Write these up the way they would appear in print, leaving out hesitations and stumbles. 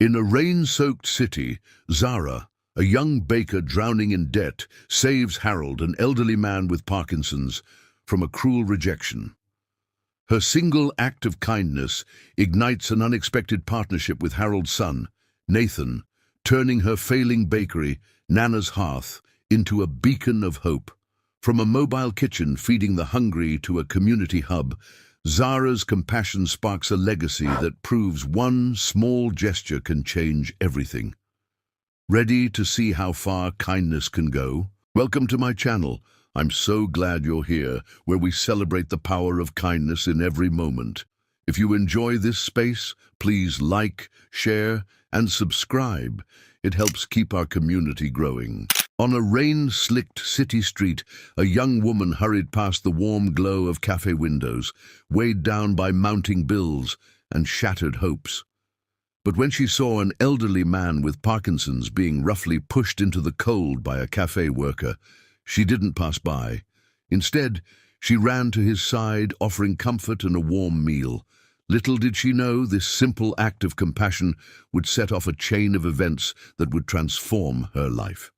In a rain-soaked city, Zara, a young baker drowning in debt, saves Harold, an elderly man with Parkinson's, from a cruel rejection. Her single act of kindness ignites an unexpected partnership with Harold's son, Nathan, turning her failing bakery, Nana's Hearth, into a beacon of hope. From a mobile kitchen feeding the hungry to a community hub, Zara's compassion sparks a legacy that proves one small gesture can change everything. Ready to see how far kindness can go? Welcome to my channel. I'm so glad you're here, where we celebrate the power of kindness in every moment. If you enjoy this space, please like, share, and subscribe. It helps keep our community growing. On a rain-slicked city street, a young woman hurried past the warm glow of cafe windows, weighed down by mounting bills and shattered hopes. But when she saw an elderly man with Parkinson's being roughly pushed into the cold by a cafe worker, she didn't pass by. Instead, she ran to his side, offering comfort and a warm meal. Little did she know this simple act of compassion would set off a chain of events that would transform her life.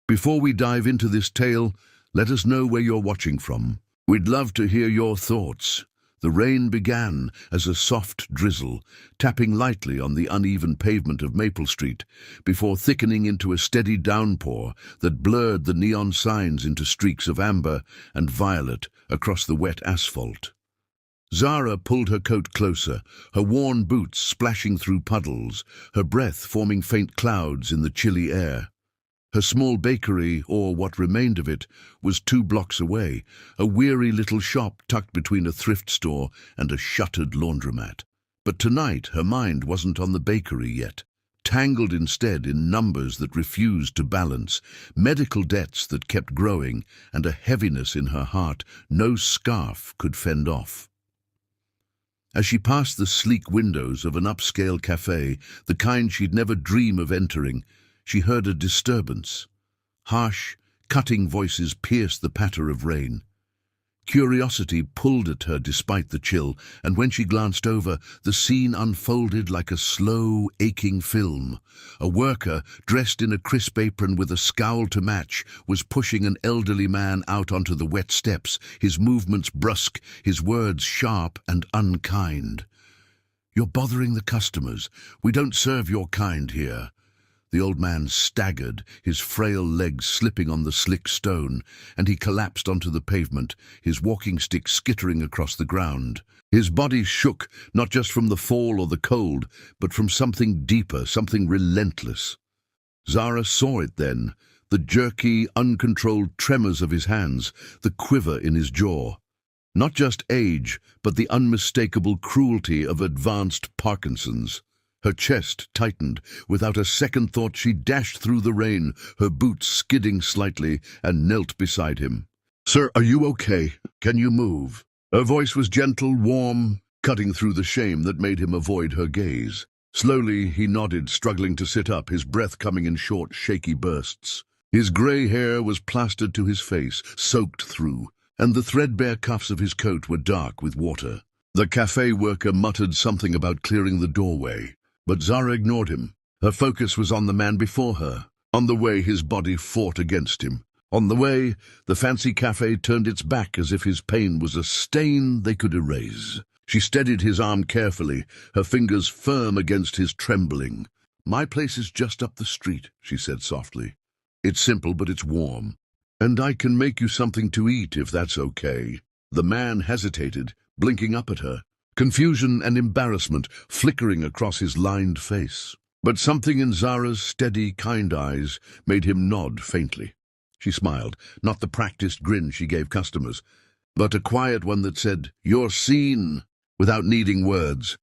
Before we dive into this tale, let us know where you're watching from. We'd love to hear your thoughts. The rain began as a soft drizzle, tapping lightly on the uneven pavement of Maple Street, before thickening into a steady downpour that blurred the neon signs into streaks of amber and violet across the wet asphalt. Zara pulled her coat closer, her worn boots splashing through puddles, her breath forming faint clouds in the chilly air. Her small bakery, or what remained of it, was 2 blocks away, a weary little shop tucked between a thrift store and a shuttered laundromat. But tonight her mind wasn't on the bakery yet. Tangled instead in numbers that refused to balance, medical debts that kept growing, and a heaviness in her heart no scarf could fend off. As she passed the sleek windows of an upscale cafe, the kind she'd never dream of entering, she heard a disturbance. Harsh, cutting voices pierced the patter of rain. Curiosity pulled at her despite the chill, and when she glanced over, the scene unfolded like a slow, aching film. A worker, dressed in a crisp apron with a scowl to match, was pushing an elderly man out onto the wet steps, his movements brusque, his words sharp and unkind. "You're bothering the customers. We don't serve your kind here." The old man staggered, his frail legs slipping on the slick stone, and he collapsed onto the pavement, his walking stick skittering across the ground. His body shook, not just from the fall or the cold, but from something deeper, something relentless. Zara saw it then, the jerky, uncontrolled tremors of his hands, the quiver in his jaw. Not just age, but the unmistakable cruelty of advanced Parkinson's. Her chest tightened. Without a second thought, she dashed through the rain, her boots skidding slightly, and knelt beside him. "Sir, are you okay? Can you move?" Her voice was gentle, warm, cutting through the shame that made him avoid her gaze. Slowly, he nodded, struggling to sit up, his breath coming in short, shaky bursts. His grey hair was plastered to his face, soaked through, and the threadbare cuffs of his coat were dark with water. The cafe worker muttered something about clearing the doorway. But Zara ignored him. Her focus was on the man before her, on the way his body fought against him. On the way, the fancy cafe turned its back as if his pain was a stain they could erase. She steadied his arm carefully, her fingers firm against his trembling. "My place is just up the street," she said softly. "It's simple, but it's warm. And I can make you something to eat if that's okay." The man hesitated, blinking up at her, confusion and embarrassment flickering across his lined face. But something in Zara's steady, kind eyes made him nod faintly. She smiled, not the practiced grin she gave customers, but a quiet one that said, "You're seen," without needing words.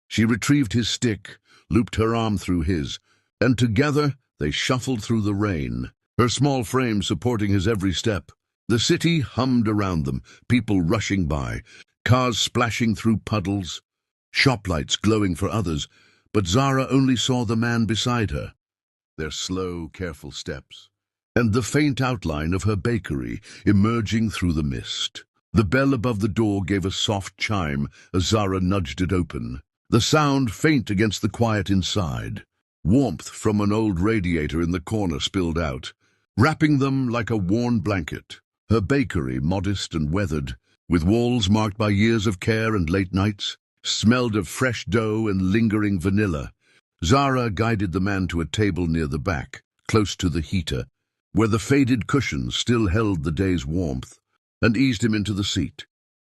She retrieved his stick, looped her arm through his, and together they shuffled through the rain, her small frame supporting his every step. The city hummed around them, people rushing by, cars splashing through puddles, shop lights glowing for others, but Zara only saw the man beside her, their slow, careful steps, and the faint outline of her bakery emerging through the mist. The bell above the door gave a soft chime as Zara nudged it open. the sound faint against the quiet inside. Warmth from an old radiator in the corner spilled out, wrapping them like a worn blanket. Her bakery, modest and weathered, with walls marked by years of care and late nights, smelled of fresh dough and lingering vanilla. Zara guided the man to a table near the back, close to the heater, where the faded cushions still held the day's warmth, and eased him into the seat,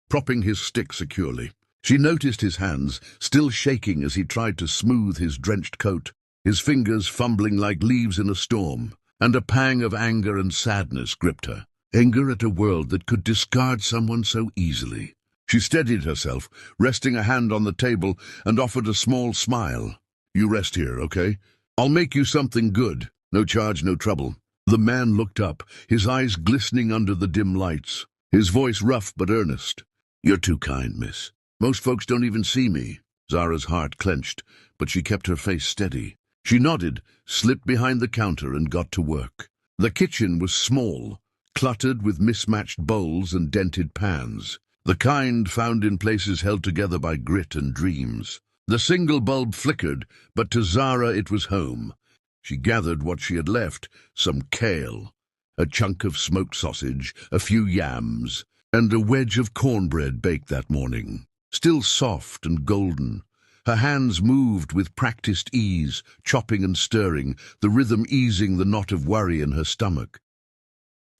propping his stick securely. She noticed his hands, still shaking as he tried to smooth his drenched coat, his fingers fumbling like leaves in a storm, and a pang of anger and sadness gripped her. Anger at a world that could discard someone so easily. She steadied herself, resting a hand on the table, and offered a small smile. "You rest here, okay? I'll make you something good. No charge, no trouble." The man looked up, his eyes glistening under the dim lights, his voice rough but earnest. "You're too kind, miss. Most folks don't even see me." Zara's heart clenched, but she kept her face steady. She nodded, slipped behind the counter, and got to work. The kitchen was small, cluttered with mismatched bowls and dented pans, the kind found in places held together by grit and dreams. The single bulb flickered, but to Zara it was home. She gathered what she had left, some kale, a chunk of smoked sausage, a few yams, and a wedge of cornbread baked that morning, still soft and golden. Her hands moved with practiced ease, chopping and stirring, the rhythm easing the knot of worry in her stomach.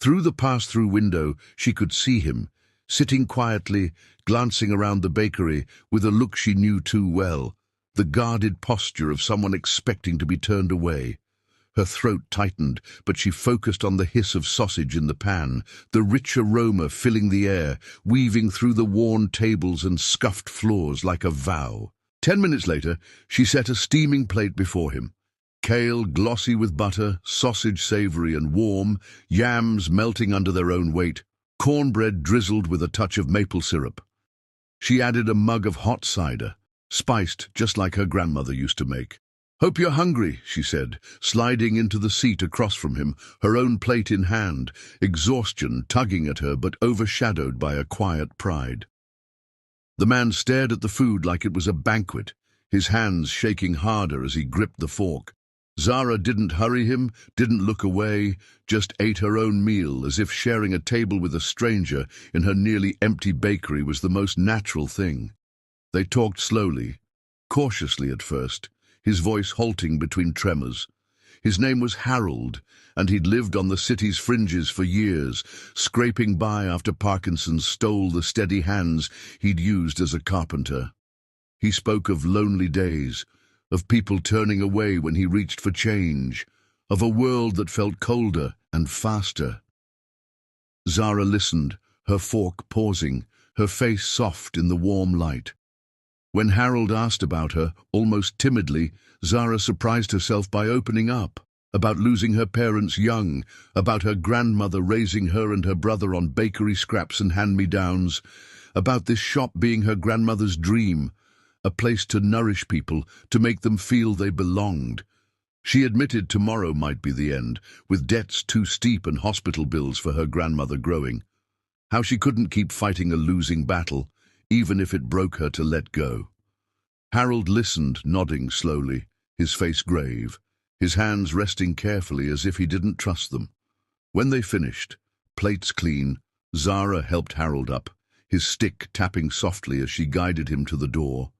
Through the pass-through window, she could see him, sitting quietly, glancing around the bakery with a look she knew too well, the guarded posture of someone expecting to be turned away. Her throat tightened, but she focused on the hiss of sausage in the pan, the rich aroma filling the air, weaving through the worn tables and scuffed floors like a vow. 10 minutes later, she set a steaming plate before him. Kale glossy with butter, sausage savory and warm, yams melting under their own weight, cornbread drizzled with a touch of maple syrup. She added a mug of hot cider, spiced just like her grandmother used to make. "Hope you're hungry," she said, sliding into the seat across from him, her own plate in hand, exhaustion tugging at her but overshadowed by a quiet pride. The man stared at the food like it was a banquet, his hands shaking harder as he gripped the fork. Zara didn't hurry him, didn't look away, just ate her own meal as if sharing a table with a stranger in her nearly empty bakery was the most natural thing. They talked slowly, cautiously at first, his voice halting between tremors. His name was Harold, and he'd lived on the city's fringes for years, scraping by after Parkinson stole the steady hands he'd used as a carpenter. He spoke of lonely days, of people turning away when he reached for change, of a world that felt colder and faster. Zara listened, her fork pausing, her face soft in the warm light. When Harold asked about her, almost timidly, Zara surprised herself by opening up, about losing her parents young, about her grandmother raising her and her brother on bakery scraps and hand-me-downs, about this shop being her grandmother's dream, a place to nourish people, to make them feel they belonged. She admitted tomorrow might be the end, with debts too steep and hospital bills for her grandmother growing. How she couldn't keep fighting a losing battle, even if it broke her to let go. Harold listened, nodding slowly, his face grave, his hands resting carefully as if he didn't trust them. When they finished, plates clean, Zara helped Harold up, his stick tapping softly as she guided him to the door.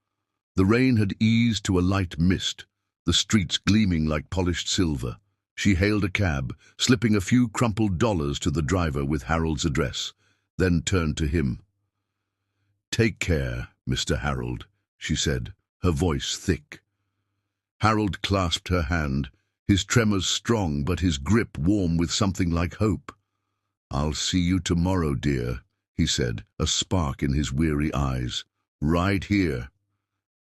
The rain had eased to a light mist, the streets gleaming like polished silver. She hailed a cab, slipping a few crumpled dollars to the driver with Harold's address, then turned to him. "Take care, Mr. Harold," she said, her voice thick. Harold clasped her hand, his tremors strong but his grip warm with something like hope. "I'll see you tomorrow, dear," he said, a spark in his weary eyes. "Right here."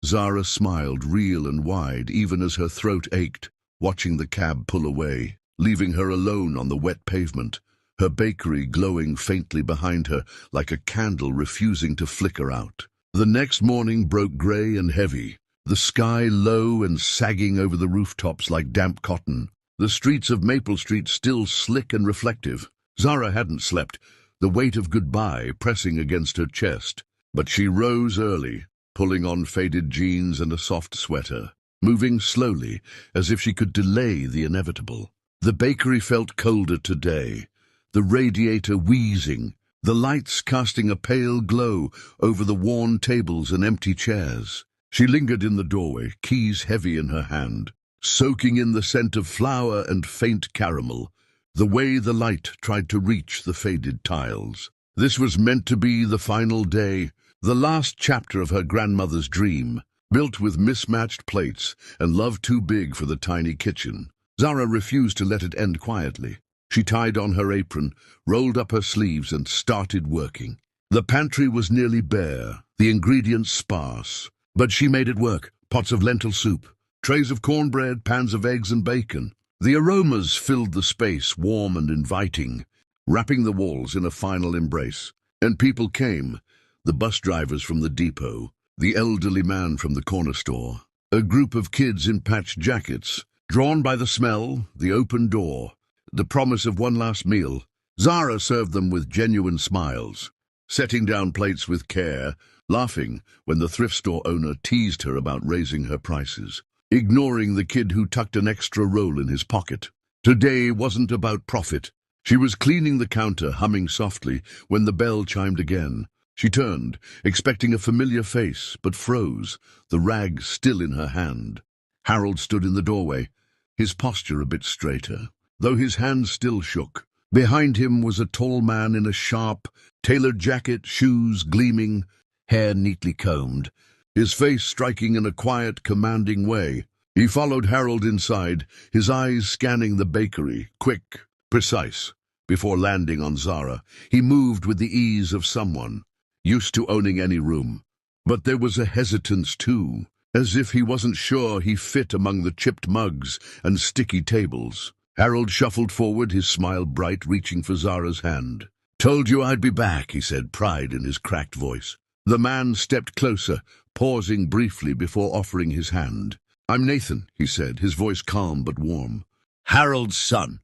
Zara smiled, real and wide, even as her throat ached, watching the cab pull away, leaving her alone on the wet pavement, her bakery glowing faintly behind her like a candle refusing to flicker out. The next morning broke grey and heavy, the sky low and sagging over the rooftops like damp cotton, the streets of Maple Street still slick and reflective. Zara hadn't slept, the weight of goodbye pressing against her chest, but she rose early, pulling on faded jeans and a soft sweater, moving slowly as if she could delay the inevitable. The bakery felt colder today, the radiator wheezing, the lights casting a pale glow over the worn tables and empty chairs. She lingered in the doorway, keys heavy in her hand, soaking in the scent of flour and faint caramel, the way the light tried to reach the faded tiles. This was meant to be the final day, the last chapter of her grandmother's dream, built with mismatched plates and love too big for the tiny kitchen. Zara refused to let it end quietly. She tied on her apron, rolled up her sleeves, and started working. The pantry was nearly bare, the ingredients sparse, but she made it work. Pots of lentil soup, trays of cornbread, pans of eggs and bacon. The aromas filled the space, warm and inviting, wrapping the walls in a final embrace. And people came, the bus drivers from the depot, the elderly man from the corner store, a group of kids in patched jackets, drawn by the smell, the open door, the promise of one last meal. Zara served them with genuine smiles, setting down plates with care, laughing when the thrift store owner teased her about raising her prices, ignoring the kid who tucked an extra roll in his pocket. Today wasn't about profit. She was cleaning the counter, humming softly, when the bell chimed again. She turned, expecting a familiar face, but froze, the rag still in her hand. Harold stood in the doorway, his posture a bit straighter, though his hands still shook. Behind him was a tall man in a sharp, tailored jacket, shoes gleaming, hair neatly combed, his face striking in a quiet, commanding way. He followed Harold inside, his eyes scanning the bakery, quick, precise. Before landing on Zara, he moved with the ease of someone used to owning any room. But there was a hesitance too, as if he wasn't sure he fit among the chipped mugs and sticky tables. Harold shuffled forward, his smile bright, reaching for Zara's hand. "Told you I'd be back," he said, pride in his cracked voice. The man stepped closer, pausing briefly before offering his hand. "I'm Nathan," he said, his voice calm but warm. "Harold's son."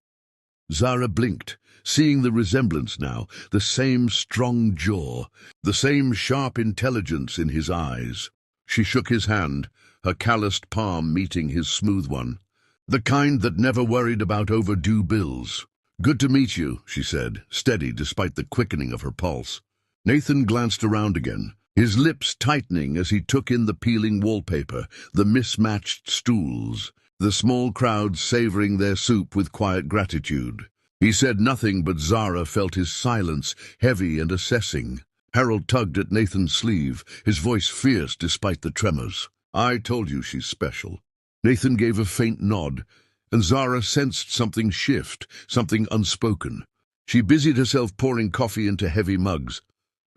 Zara blinked, seeing the resemblance now, the same strong jaw, the same sharp intelligence in his eyes. She shook his hand, her calloused palm meeting his smooth one, the kind that never worried about overdue bills. "Good to meet you," she said, steady despite the quickening of her pulse. Nathan glanced around again, his lips tightening as he took in the peeling wallpaper, the mismatched stools, the small crowd savoring their soup with quiet gratitude. He said nothing, but Zara felt his silence, heavy and assessing. Harold tugged at Nathan's sleeve, his voice fierce despite the tremors. "I told you she's special." Nathan gave a faint nod, and Zara sensed something shift, something unspoken. She busied herself pouring coffee into heavy mugs,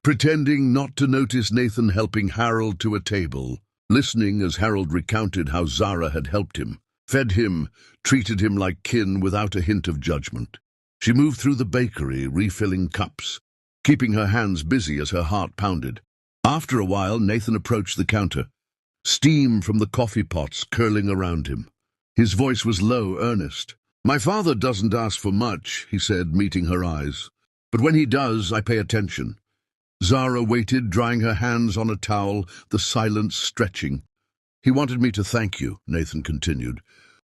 pretending not to notice Nathan helping Harold to a table, listening as Harold recounted how Zara had helped him, fed him, treated him like kin without a hint of judgment. She moved through the bakery, refilling cups, keeping her hands busy as her heart pounded. After a while, Nathan approached the counter, steam from the coffee pots curling around him. His voice was low, earnest. "My father doesn't ask for much," he said, meeting her eyes. "But when he does, I pay attention." Zara waited, drying her hands on a towel, the silence stretching. "He wanted me to thank you," Nathan continued,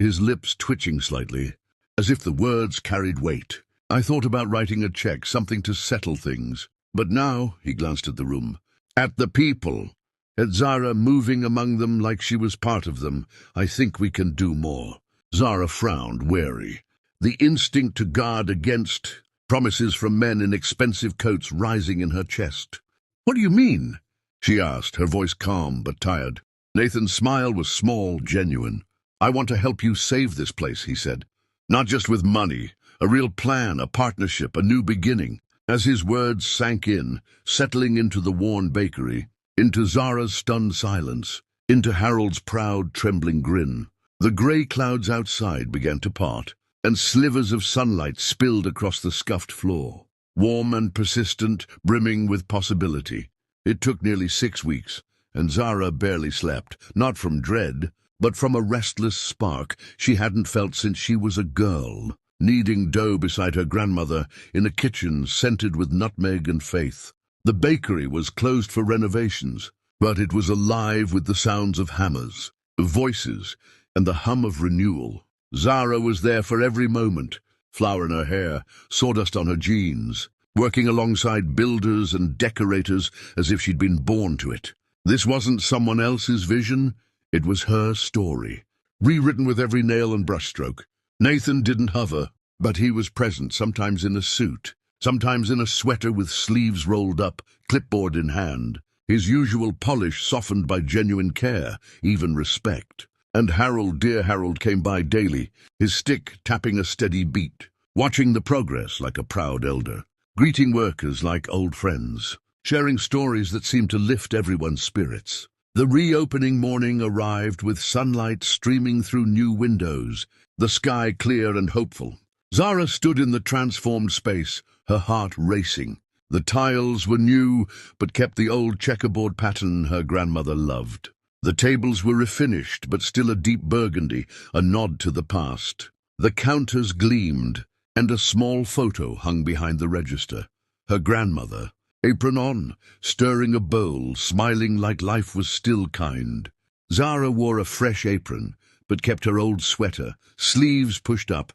his lips twitching slightly, as if the words carried weight. "I thought about writing a check, something to settle things. But now," he glanced at the room, "at the people, at Zara moving among them like she was part of them, I think we can do more." Zara frowned, wary, the instinct to guard against promises from men in expensive coats rising in her chest. "What do you mean?" she asked, her voice calm but tired. Nathan's smile was small, genuine. "I want to help you save this place," he said. "Not just with money, a real plan, a partnership, a new beginning." As his words sank in, settling into the worn bakery, into Zara's stunned silence, into Harold's proud, trembling grin, the grey clouds outside began to part, and slivers of sunlight spilled across the scuffed floor, warm and persistent, brimming with possibility. It took nearly 6 weeks, and Zara barely slept, not from dread, but from a restless spark she hadn't felt since she was a girl, kneading dough beside her grandmother in a kitchen scented with nutmeg and faith. The bakery was closed for renovations, but it was alive with the sounds of hammers, of voices, and the hum of renewal. Zara was there for every moment, flour in her hair, sawdust on her jeans, working alongside builders and decorators as if she'd been born to it. This wasn't someone else's vision, it was her story, rewritten with every nail and brushstroke. Nathan didn't hover, but he was present, sometimes in a suit, sometimes in a sweater with sleeves rolled up, clipboard in hand, his usual polish softened by genuine care, even respect. And Harold, dear Harold, came by daily, his stick tapping a steady beat, watching the progress like a proud elder, greeting workers like old friends, sharing stories that seemed to lift everyone's spirits. The reopening morning arrived with sunlight streaming through new windows, the sky clear and hopeful. Zara stood in the transformed space, her heart racing. The tiles were new, but kept the old checkerboard pattern her grandmother loved. The tables were refinished, but still a deep burgundy, a nod to the past. The counters gleamed, and a small photo hung behind the register. Her grandmother, apron on, stirring a bowl, smiling like life was still kind. Zara wore a fresh apron, but kept her old sweater, sleeves pushed up,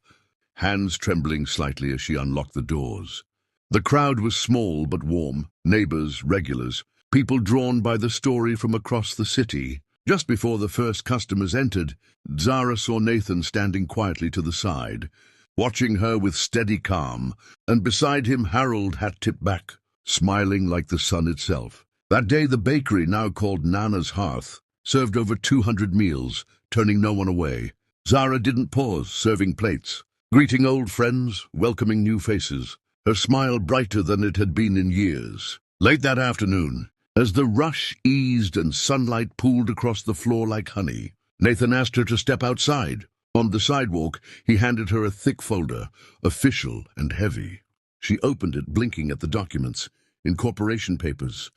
hands trembling slightly as she unlocked the doors. The crowd was small but warm, neighbors, regulars, people drawn by the story from across the city. Just before the first customers entered, Zara saw Nathan standing quietly to the side, watching her with steady calm, and beside him Harold, hat tipped back, smiling like the sun itself. That day the bakery, now called Nana's Hearth, served over 200 meals, turning no one away. Zara didn't pause, serving plates, greeting old friends, welcoming new faces, her smile brighter than it had been in years. Late that afternoon, as the rush eased and sunlight pooled across the floor like honey, Nathan asked her to step outside. On the sidewalk, he handed her a thick folder, official and heavy. She opened it, blinking at the documents, incorporation papers,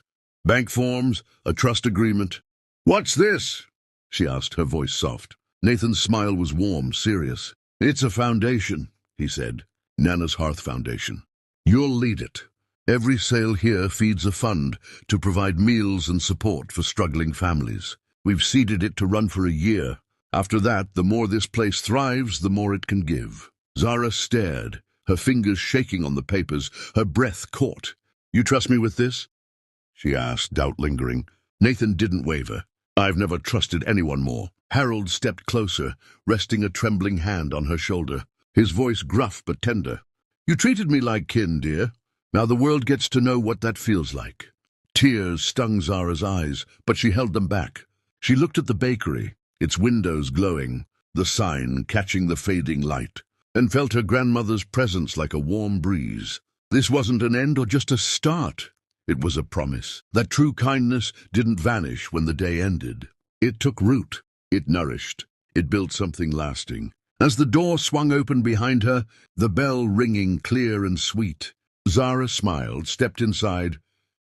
bank forms, a trust agreement. "What's this?" she asked, her voice soft. Nathan's smile was warm, serious. "It's a foundation," he said. "Nana's Hearth Foundation. You'll lead it. Every sale here feeds a fund to provide meals and support for struggling families. We've seeded it to run for a year. After that, the more this place thrives, the more it can give." Zara stared, her fingers shaking on the papers, her breath caught. "You trust me with this?" she asked, doubt lingering. Nathan didn't waver. "I've never trusted anyone more." Harold stepped closer, resting a trembling hand on her shoulder, his voice gruff but tender. "You treated me like kin, dear. Now the world gets to know what that feels like." Tears stung Zara's eyes, but she held them back. She looked at the bakery, its windows glowing, the sign catching the fading light, and felt her grandmother's presence like a warm breeze. This wasn't an end or just a start. It was a promise that true kindness didn't vanish when the day ended. It took root, it nourished, it built something lasting. As the door swung open behind her, the bell ringing clear and sweet, Zara smiled, stepped inside,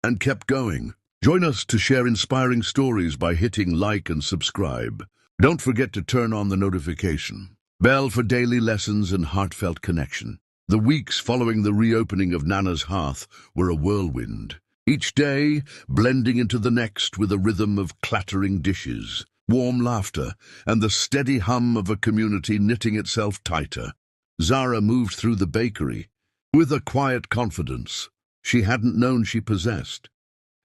and kept going. Join us to share inspiring stories by hitting like and subscribe. Don't forget to turn on the notification bell for daily lessons and heartfelt connection. The weeks following the reopening of Nana's Hearth were a whirlwind, each day blending into the next with a rhythm of clattering dishes, warm laughter, and the steady hum of a community knitting itself tighter. Zara moved through the bakery with a quiet confidence she hadn't known she possessed,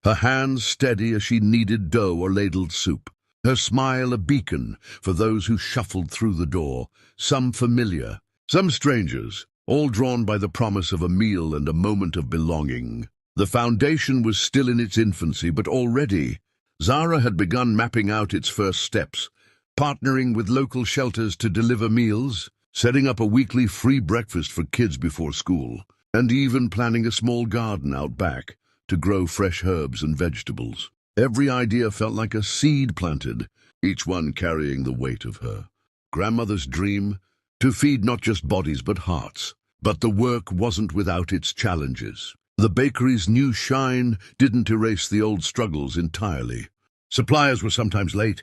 her hands steady as she kneaded dough or ladled soup, her smile a beacon for those who shuffled through the door, some familiar, some strangers, all drawn by the promise of a meal and a moment of belonging. The foundation was still in its infancy, but already Zara had begun mapping out its first steps, partnering with local shelters to deliver meals, setting up a weekly free breakfast for kids before school, and even planning a small garden out back to grow fresh herbs and vegetables. Every idea felt like a seed planted, each one carrying the weight of her grandmother's dream to feed not just bodies but hearts. But the work wasn't without its challenges. The bakery's new shine didn't erase the old struggles entirely. Suppliers were sometimes late.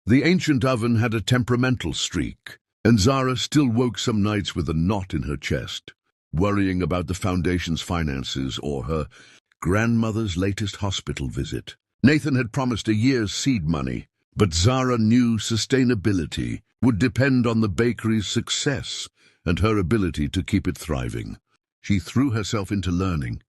The ancient oven had a temperamental streak, and Zara still woke some nights with a knot in her chest, worrying about the foundation's finances or her grandmother's latest hospital visit. Nathan had promised a year's seed money, but Zara knew sustainability would depend on the bakery's success and her ability to keep it thriving. She threw herself into learning,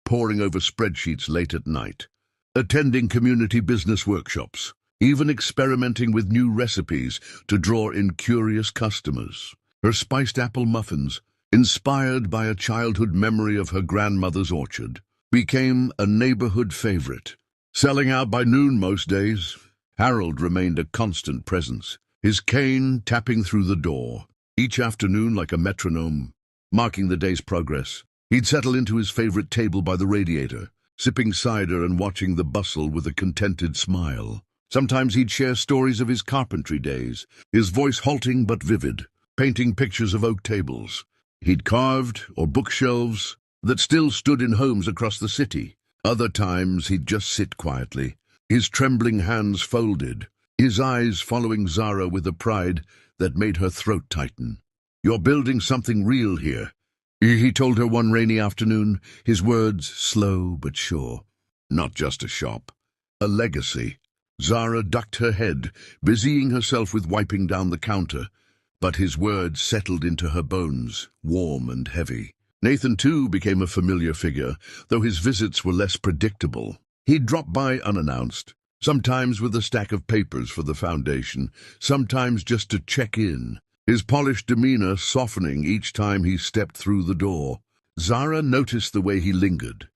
poring over spreadsheets late at night, attending community business workshops, even experimenting with new recipes to draw in curious customers. Her spiced apple muffins, inspired by a childhood memory of her grandmother's orchard, became a neighborhood favorite. Selling out by noon most days, Harold remained a constant presence, his cane tapping through the door, each afternoon like a metronome, marking the day's progress. He'd settle into his favorite table by the radiator, sipping cider and watching the bustle with a contented smile. Sometimes he'd share stories of his carpentry days, his voice halting but vivid, painting pictures of oak tables he'd carved or bookshelves that still stood in homes across the city. Other times he'd just sit quietly, his trembling hands folded, his eyes following Zara with a pride that made her throat tighten. "You're building something real here," he told her one rainy afternoon, his words slow but sure. "Not just a shop, a legacy." Zara ducked her head, busying herself with wiping down the counter, but his words settled into her bones, warm and heavy. Nathan, too, became a familiar figure, though his visits were less predictable. He'd drop by unannounced, sometimes with a stack of papers for the foundation, sometimes just to check in, his polished demeanor softening each time he stepped through the door. Zara noticed the way he lingered,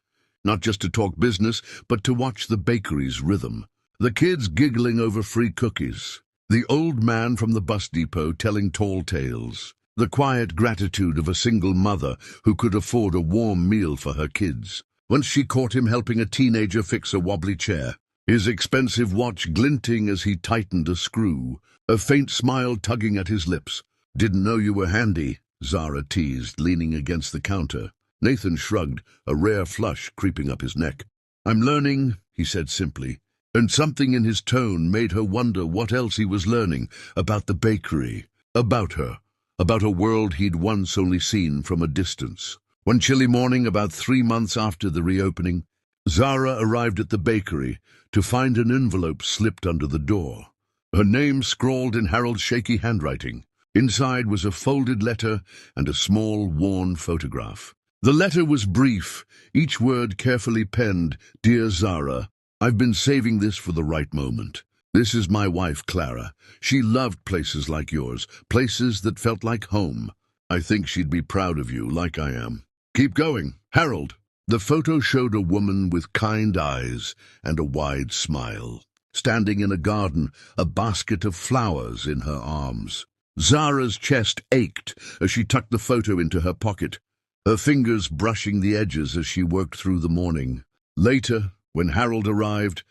not just to talk business, but to watch the bakery's rhythm. The kids giggling over free cookies, the old man from the bus depot telling tall tales, the quiet gratitude of a single mother who could afford a warm meal for her kids. Once she caught him helping a teenager fix a wobbly chair, his expensive watch glinting as he tightened a screw, a faint smile tugging at his lips. "Didn't know you were handy," Zara teased, leaning against the counter. Nathan shrugged, a rare flush creeping up his neck. "I'm learning," he said simply, and something in his tone made her wonder what else he was learning about the bakery, about her, about a world he'd once only seen from a distance. One chilly morning, about 3 months after the reopening, Zara arrived at the bakery to find an envelope slipped under the door. Her name scrawled in Harold's shaky handwriting. Inside was a folded letter and a small, worn photograph. The letter was brief, each word carefully penned. "Dear Zara, I've been saving this for the right moment. This is my wife, Clara. She loved places like yours, places that felt like home. I think she'd be proud of you, like I am. Keep going, Harold." The photo showed a woman with kind eyes and a wide smile, standing in a garden, a basket of flowers in her arms. Zara's chest ached as she tucked the photo into her pocket, her fingers brushing the edges as she worked through the morning. Later, when Harold arrived,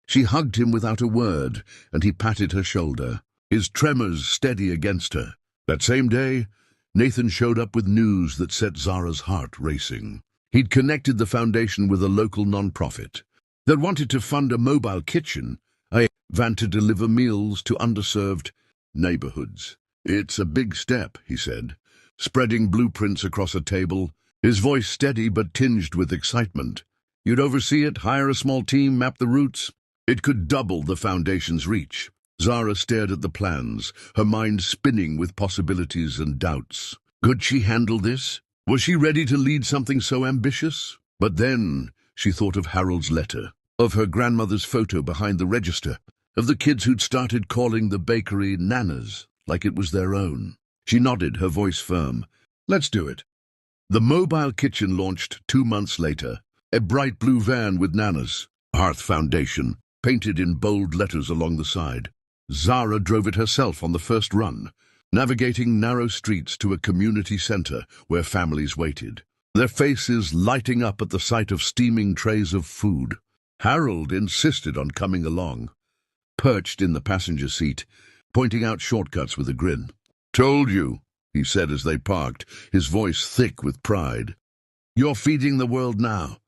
she hugged him without a word, and he patted her shoulder, his tremors steady against her. That same day, Nathan showed up with news that set Zara's heart racing. He'd connected the foundation with a local non-profit that wanted to fund a mobile kitchen, a van to deliver meals to underserved neighborhoods. "It's a big step," he said, spreading blueprints across a table, his voice steady but tinged with excitement. "You'd oversee it, hire a small team, map the routes. It could double the foundation's reach." Zara stared at the plans, her mind spinning with possibilities and doubts. Could she handle this? Was she ready to lead something so ambitious? But then she thought of Harold's letter, of her grandmother's photo behind the register, of the kids who'd started calling the bakery Nanas, like it was their own. She nodded, her voice firm. "Let's do it." The mobile kitchen launched 2 months later, a bright blue van with Nanas, Hearth Foundation, painted in bold letters along the side. Zara drove it herself on the first run, navigating narrow streets to a community center where families waited, their faces lighting up at the sight of steaming trays of food. Harold insisted on coming along, perched in the passenger seat, pointing out shortcuts with a grin. "Told you," he said as they parked, his voice thick with pride. "You're feeding the world now."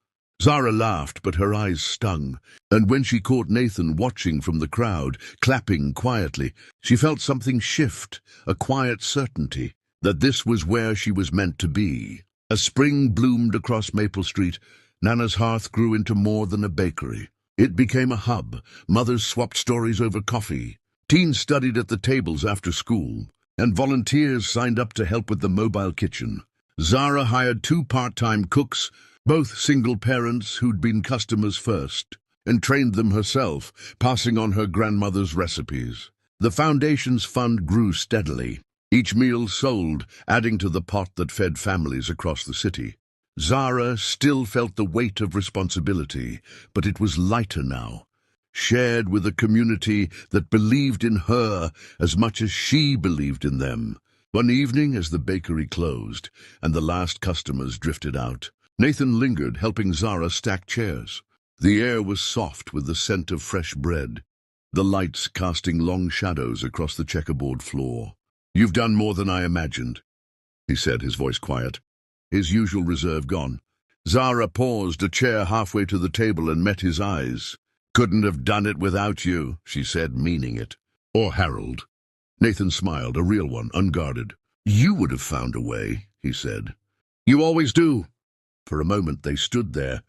Zara laughed, but her eyes stung, and when she caught Nathan watching from the crowd, clapping quietly, she felt something shift, a quiet certainty that this was where she was meant to be. As spring bloomed across Maple Street, Nana's Hearth grew into more than a bakery. It became a hub. Mothers swapped stories over coffee. Teens studied at the tables after school, and volunteers signed up to help with the mobile kitchen. Zara hired 2 part-time cooks, both single parents who'd been customers first, and trained them herself, passing on her grandmother's recipes. The foundation's fund grew steadily. Each meal sold, adding to the pot that fed families across the city. Zara still felt the weight of responsibility, but it was lighter now, shared with a community that believed in her as much as she believed in them. One evening, as the bakery closed and the last customers drifted out, Nathan lingered, helping Zara stack chairs. The air was soft with the scent of fresh bread, the lights casting long shadows across the checkerboard floor. "You've done more than I imagined," he said, his voice quiet, his usual reserve gone. Zara paused a chair halfway to the table and met his eyes. "Couldn't have done it without you," she said, meaning it. "Or Harold." Nathan smiled, a real one, unguarded. "You would have found a way," he said. "You always do." For a moment they stood there,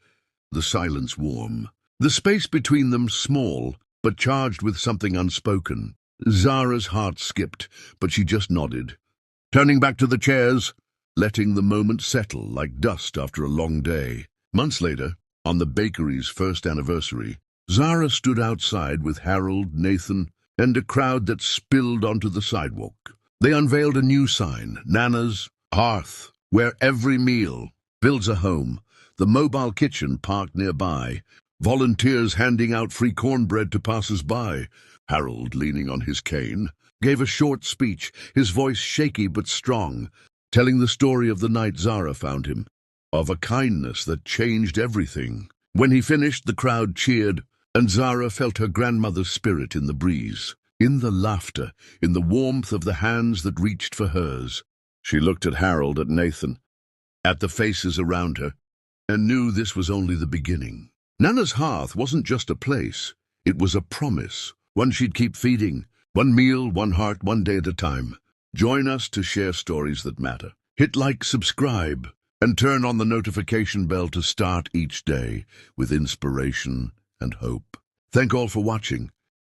the silence warm, the space between them small, but charged with something unspoken. Zara's heart skipped, but she just nodded, turning back to the chairs, letting the moment settle like dust after a long day. Months later, on the bakery's first anniversary, Zara stood outside with Harold, Nathan, and a crowd that spilled onto the sidewalk. They unveiled a new sign, Nana's Hearth, where every meal builds a home, the mobile kitchen parked nearby, volunteers handing out free cornbread to passers-by. Harold, leaning on his cane, gave a short speech, his voice shaky but strong, telling the story of the night Zara found him, of a kindness that changed everything. When he finished, the crowd cheered, and Zara felt her grandmother's spirit in the breeze, in the laughter, in the warmth of the hands that reached for hers. She looked at Harold, at Nathan, at the faces around her, and knew this was only the beginning. Nana's Hearth wasn't just a place, it was a promise, one she'd keep feeding, one meal, one heart, one day at a time. Join us to share stories that matter. Hit like, subscribe, and turn on the notification bell to start each day with inspiration and hope. Thank all for watching.